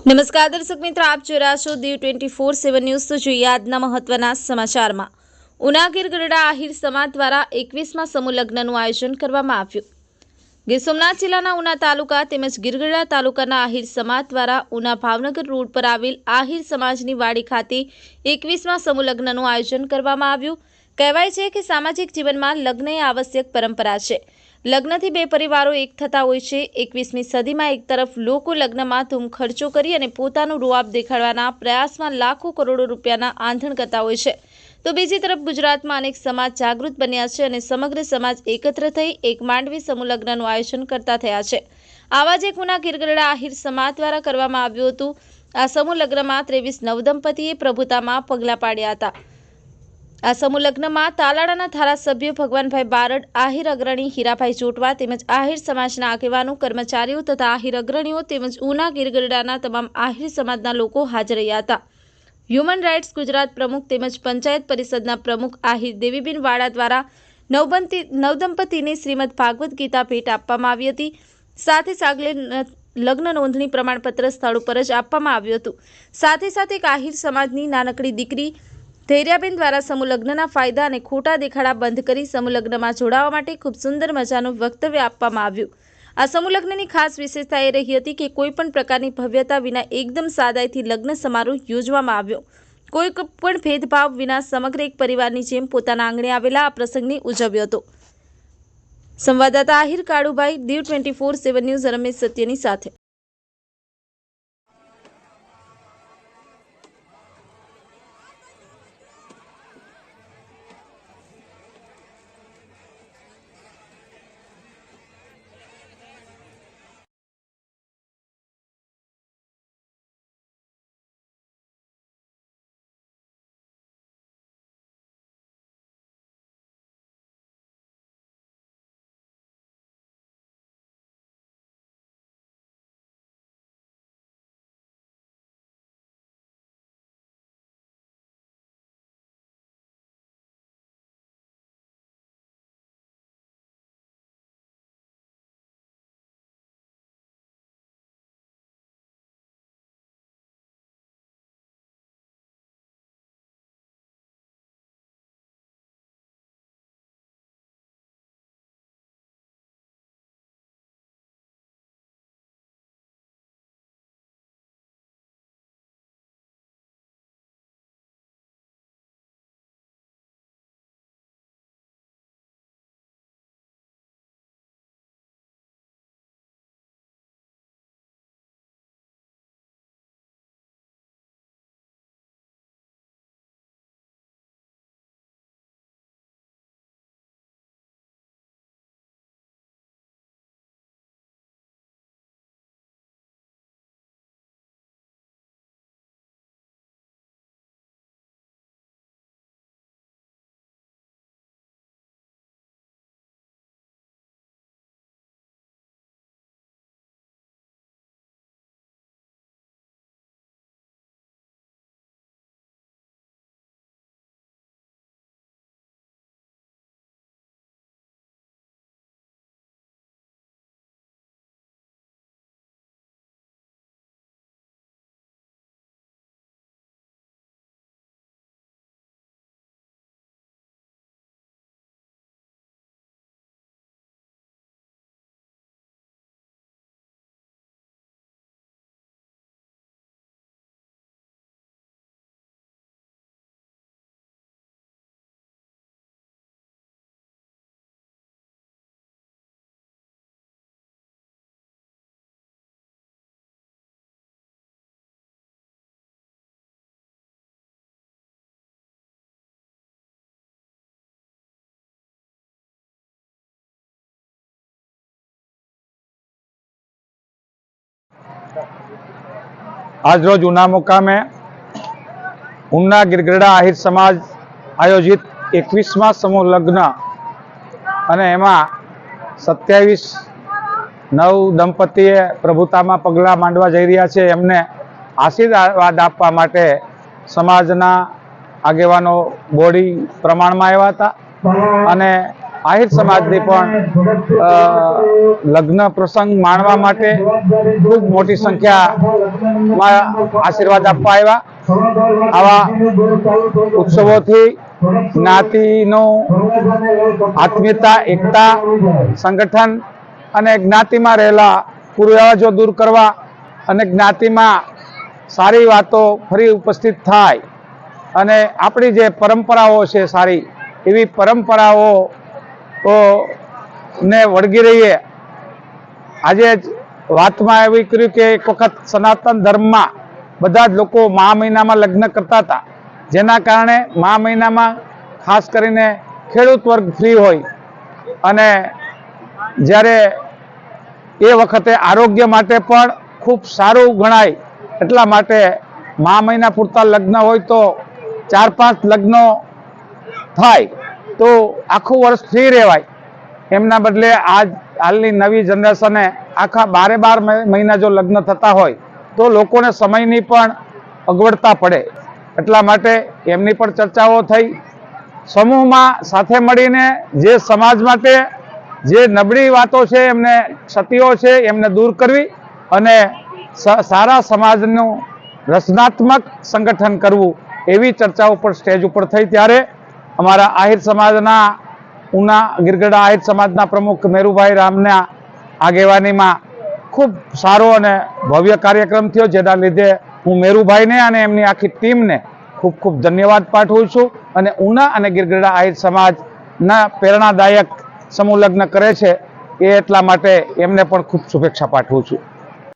નમસ્કાર દર્શક મિત્રો, આપ જોઈ રહ્યા છો દીવ 24/7 ન્યૂઝ। તો જોઈએ આજના મહત્વના સમાચારમાં। ઉના ગીર ગઢડા આહિર સમાજ દ્વારા 21મા સમૂહ લગ્નનું આયોજન કરવામાં આવ્યું। ગીર સોમનાથ જિલ્લાના ઉના તાલુકા તેમજ ગીર ગઢડા તાલુકાના આહિર સમાજ દ્વારા ઉના ભાવનગર રોડ પર આવેલ આહિર સમાજની વાડી ખાતે 21મા સમૂહ લગ્નનું આયોજન કરવામાં આવ્યું। કહેવાય છે કે સામાજિક જીવનમાં લગ્ન એ આવશ્યક પરંપરા છે। લગ્નથી બે પરિવારો એક થતા હોય છે। 21મી સદીમાં એક તરફ લોકો લગ્નમાં ધૂમ ખર્ચો કરી અને પોતાનું રૂઆબ દેખાડવાના પ્રયાસમાં લાખો કરોડો રૂપિયાના આંધણ કરતા હોય છે, તો બીજી તરફ ગુજરાતમાં અનેક સમાજ જાગૃત બન્યા છે અને સમગ્ર સમાજ એકત્ર થઈ એક માંડવી સમૂહ લગ્નનું આયોજન કરતા થયા છે। આવા જ એક ઉના ગીર ગઢડા આહિર સમાજ દ્વારા કરવામાં આવ્યું હતું। આ સમૂહ લગ્નમાં 23 નવદંપતીએ પ્રભુતામાં પગલાં પાડ્યા હતા। આ સમૂહ લગ્નમાં તાલાળાના ધારાસભ્ય ભગવાનભાઈ બારડ, આહિર અગ્રણી હીરાભાઈ જોટવા તેમજ આહિર સમાજના આગેવાનો, કર્મચારીઓ તથા આહિર અગ્રણીઓ તેમજ ઉના ગીર ગઢડાના તમામ આહિર સમાજના લોકો હાજર રહ્યા હતા। હ્યુમન રાઇટ્સ ગુજરાત પ્રમુખ તેમજ પંચાયત પરિષદના પ્રમુખ આહિર દેવીબેન વાડા દ્વારા નવદંપતીને શ્રીમદ ભાગવત ગીતા ભેટ આપવામાં આવી હતી। સાથે સાગલે લગ્ન નોંધણી પ્રમાણપત્ર સ્થળ ઉપર જ આપવામાં આવ્યું હતું। સાથે એક આહિર સમાજની નાનકડી દીકરી ધૈર્યાબેન દ્વારા સમૂહ લગ્નના ફાયદા અને ખોટા દેખાડા બંધ કરી સમૂહ લગ્નમાં જોડાવા માટે ખૂબ સુંદર મજાનું વક્તવ્ય આપવામાં આવ્યું। આ સમૂહ લગ્નની ખાસ વિશેષતા એ રહી હતી કે કોઈ પણ પ્રકારની ભવ્યતા વિના એકદમ સાદાઈથી લગ્ન સમારોહ યોજવામાં આવ્યો। કોઈ પણ ભેદભાવ વિના સમગ્ર એક પરિવારની જેમ પોતાના આંગણે આવેલા આ પ્રસંગને ઉજવ્યો હતો। સંવાદદાતા આહિર કાળુભાઈ, દીવ 24/7 ન્યૂઝ, રમેશ સત્યની સાથે। आज रोज उना मुकामे उना गीर गढ़ड़ा आहिर समाज आयोजित 21मा समूह लग्न अने एमां 27 नव दंपतीए प्रभुतामां पगला मांडवा जई रह्या छे। एमने आशीर्वाद आपवा माटे समाजना आगेवानो बोडी प्रमाणमां आव्या हता अने આહિર સમાજની પણ લગ્ન પ્રસંગ માણવા માટે ખૂબ મોટી સંખ્યામાં આશીર્વાદ આપવા આવ્યા. આવા ઉત્સવોથી જ્ઞાતિનો આત્મીયતા, એકતા, સંગઠન અને જ્ઞાતિમાં રહેલા કુરિવાજો દૂર કરવા અને જ્ઞાતિમાં સારી વાતો ફરી ઉપસ્થિત થાય અને આપણી જે પરંપરાઓ છે સારી એવી પરંપરાઓ ને વળગી રહીએ. આજે જ વાતમાં એવું કર્યું કે એક વખત સનાતન ધર્મમાં બધા જ લોકો મહા મહિનામાં લગ્ન કરતા હતા, જેના કારણે મહા મહિનામાં ખાસ કરીને ખેડૂત વર્ગ ફ્રી હોય અને જ્યારે એ વખતે આરોગ્ય માટે પણ ખૂબ સારું ગણાય. એટલા માટે મહા મહિના પૂરતા લગ્ન હોય તો 4-5 લગ્નો થાય તો આખું વર્ષ ફ્રી રહેવાય. એમના બદલે હાલની નવી જનરેશને આખા 12 મહિના જો લગ્ન થતા હોય તો લોકોને સમયની પણ અગવડતા પડે. એટલા માટે એમની પણ ચર્ચાઓ થઈ. સમૂહમાં સાથે મળીને જે સમાજ માટે જે નબળી વાતો છે, એમને ક્ષતિઓ છે, એમને દૂર કરવી અને સારા સમાજનું રચનાત્મક સંગઠન કરવું એવી ચર્ચા ઉપર સ્ટેજ ઉપર થઈ. ત્યારે અમારા આહિર સમાજના ઉના ગિરગડા આહિર સમાજના પ્રમુખ મેરુભાઈ રામના આગેવાનીમાં ખૂબ સારો અને ભવ્ય કાર્યક્રમ થયો, જેના લીધે હું મેરુભાઈને અને એમની આખી ટીમને ખૂબ ખૂબ ધન્યવાદ પાઠવું છું અને ઉના અને ગિરગડા આહિર સમાજના પ્રેરણાદાયક સમૂહ લગ્ન કરે છે એ એટલા માટે એમને પણ ખૂબ શુભેચ્છા પાઠવું છું.